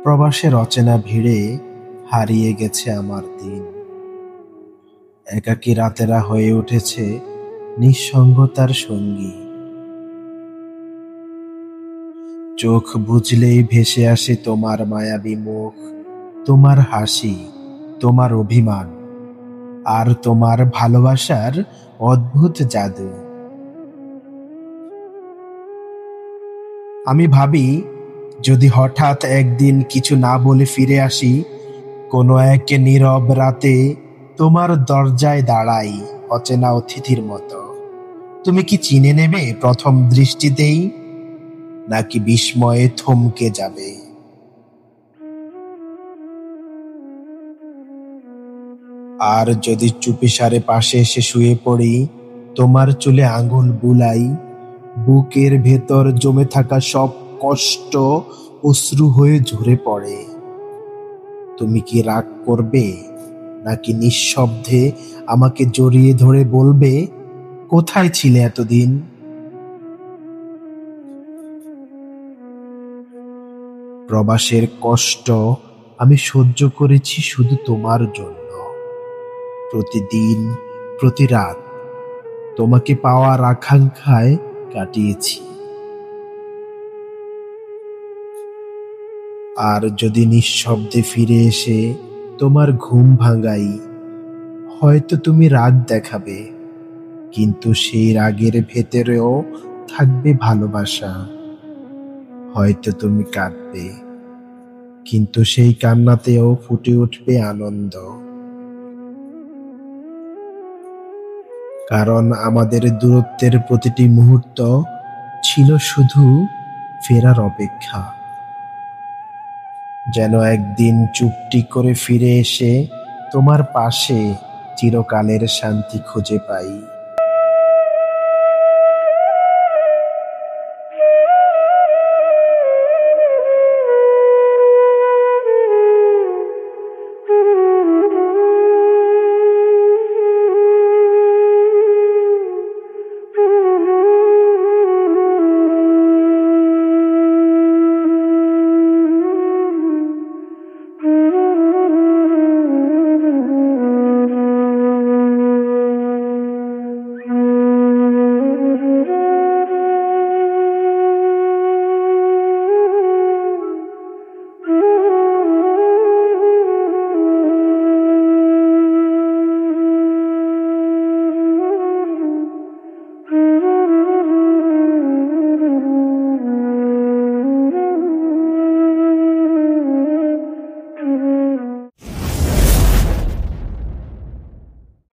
প্রবাসের অচেনা ভিড়ে হারিয়ে গেছে আমার দিন। একাকী রাতেরা হয়ে উঠেছে নিঃসঙ্গতার সঙ্গী। চোখ বুজলেই ভেসে আসে তোমার মায়াবী মুখ, তোমার হাসি, তোমার অভিমান, আর তোমার ভালোবাসার অদ্ভুত জাদু। আমি ভাবি, যদি হঠাৎ একদিন কিছু না বলে ফিরে আসি, কোনো এক নীরব রাতে তোমার দরজায় দাঁড়াই অচেনা অতিথির মতো, তুমি কি চিনে নেবে প্রথম দৃষ্টিতেই, নাকি বিস্ময়ে থমকে যাবে? আর যদি চুপিসারে পাশে এসে শুয়ে পড়ি, তোমার চুলে আঙুল বুলাই, বুকের ভেতর জমে থাকা সব কষ্ট অশ্রু হয়ে ঝরে পড়ে, তুমি কি রাগ করবে, নাকি নিঃশব্দে আমাকে জড়িয়ে ধরে বলবে, কোথায় ছিলে এতদিন? প্রবাসের কষ্ট আমি সহ্য করেছি শুধু তোমার জন্য। প্রতিদিন, প্রতি রাত তোমাকে পাওয়ার আকাঙ্ক্ষায় কাটিয়েছি। আর যদি নিঃশব্দে ফিরে এসে তোমার ঘুম ভাঙাই, হয়তো তুমি রাগ দেখাবে, কিন্তু সেই রাগের ভেতরেও থাকবে ভালোবাসা। হয়তো তুমি কাঁদবে, কিন্তু সেই কান্নাতেও ফুটে উঠবে আনন্দ। কারণ আমাদের দূরত্বের প্রতিটি মুহূর্ত ছিল শুধু ফেরার অপেক্ষা, যেন একদিন চুপটি করে ফিরে এসে তোমার পাশে চিরকালের শান্তি খুঁজে পাই।